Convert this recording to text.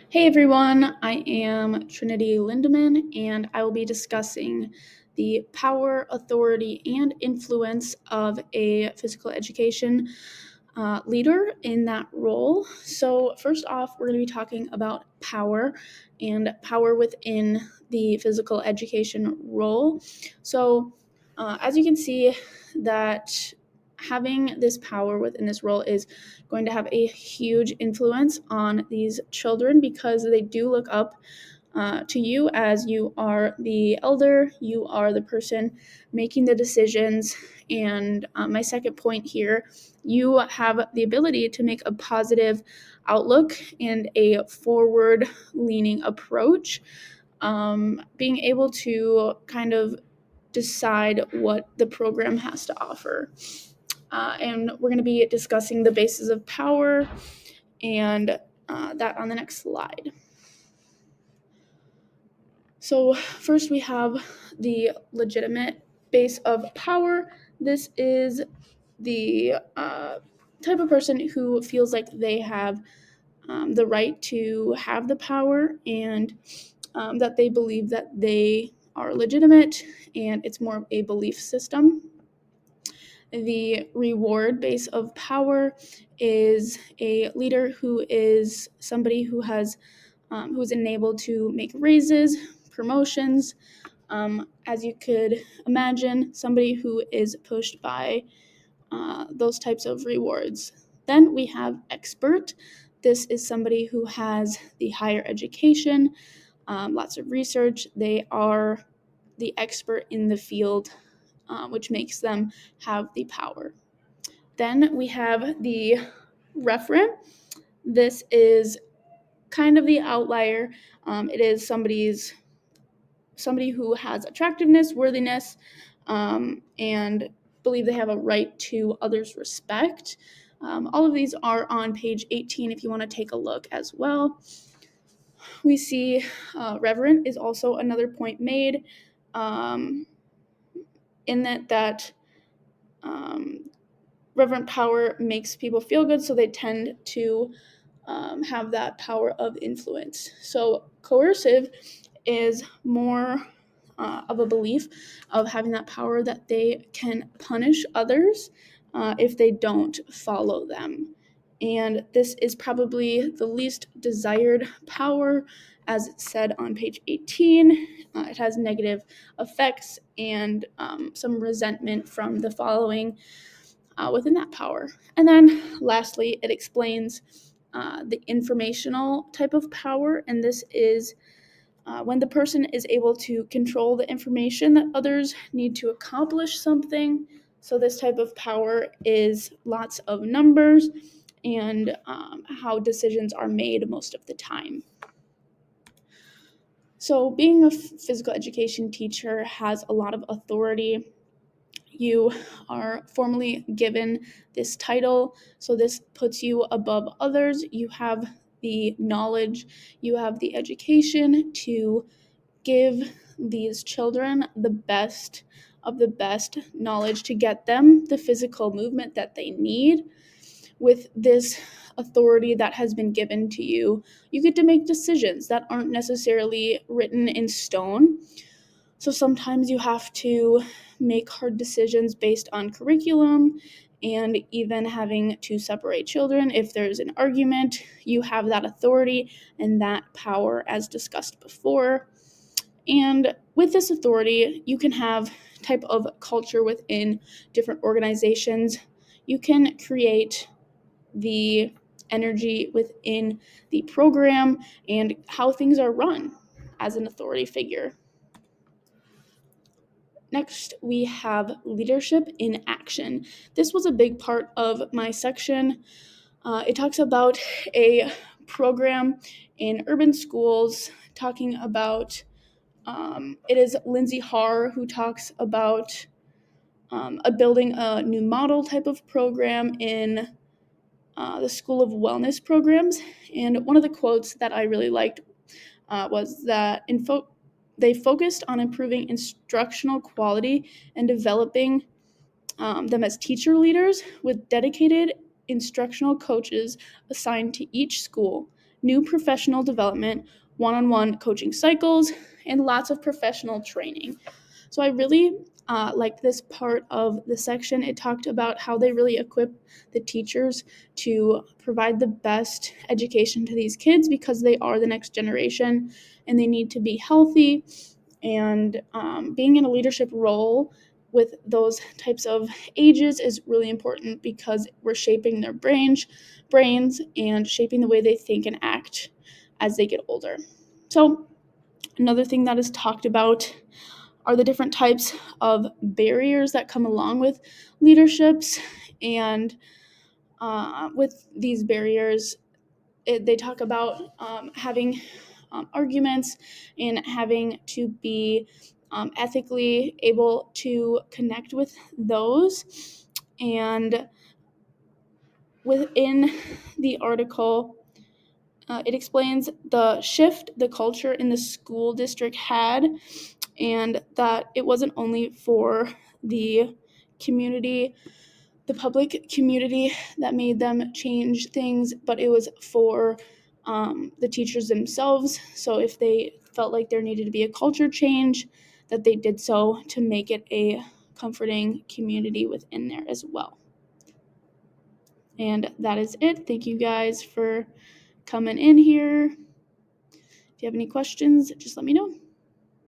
Hey everyone, I am Trinity Lindeman, and I will be discussing the power, authority, and influence of a physical education leader in that role. So, first off, we're going to be talking about power and power within the physical education role. So, as you can see, that having this power within this role is going to have a huge influence on these children because they do look up to you as you are the elder, you are the person making the decisions. And my second point here, you have the ability to make a positive outlook and a forward leaning approach, being able to kind of decide what the program has to offer. And we're going to be discussing the bases of power and that on the next slide. So, first we have the legitimate base of power. This is the type of person who feels like they have the right to have the power and that they believe that they are legitimate, and it's more of a belief system. The reward base of power is a leader who is somebody who is enabled to make raises, promotions, as you could imagine, somebody who is pushed by those types of rewards. Then we have expert. This is somebody who has the higher education, lots of research. They are the expert in the field, which makes them have the power. Then we have the referent. This is kind of the outlier. It is somebody who has attractiveness, worthiness, and believe they have a right to others' respect. All of these are on page 18 if you want to take a look as well. We see reverent is also another point made, in that reverent power makes people feel good, so they tend to have that power of influence. So coercive is more of a belief of having that power that they can punish others if they don't follow them. And this is probably the least desired power, as it's said on page 18. It has negative effects and some resentment from the following within that power. And then lastly, it explains the informational type of power, and this is when the person is able to control the information that others need to accomplish something. So, this type of power is lots of numbers and how decisions are made most of the time. So, being a physical education teacher has a lot of authority. You are formally given this title, so this puts you above others. You have the knowledge, you have the education to give these children the best of the best knowledge to get them the physical movement that they need. With this authority that has been given to you, you get to make decisions that aren't necessarily written in stone. So sometimes you have to make hard decisions based on curriculum and even having to separate children. If there's an argument, you have that authority and that power as discussed before. And with this authority, you can have type of culture within different organizations. You can create the energy within the program and how things are run as an authority figure. Next, we have leadership in action. This was a big part of my section. It talks about a program in urban schools, talking about, it is Lindsay Harr who talks about building a new model type of program in the School of Wellness programs. And one of the quotes that I really liked was that they focused on improving instructional quality and developing them as teacher leaders with dedicated instructional coaches assigned to each school. new professional development, one-on-one coaching cycles, and lots of professional training. So I really liked this part of the section. It talked about how they really equip the teachers to provide the best education to these kids because they are the next generation and they need to be healthy. And being in a leadership role with those types of ages is really important because we're shaping their brains and shaping the way they think and act as they get older. So another thing that is talked about are the different types of barriers that come along with leaderships. And with these barriers, they talk about having arguments and having to be ethically able to connect with those. And within the article, it explains the shift the culture in the school district had, and that it wasn't only for the community, the public community, that made them change things, but it was for the teachers themselves. So if they felt like there needed to be a culture change, that they did so to make it a comforting community within there as well. And that is it. Thank you guys for coming in here. If you have any questions, just let me know.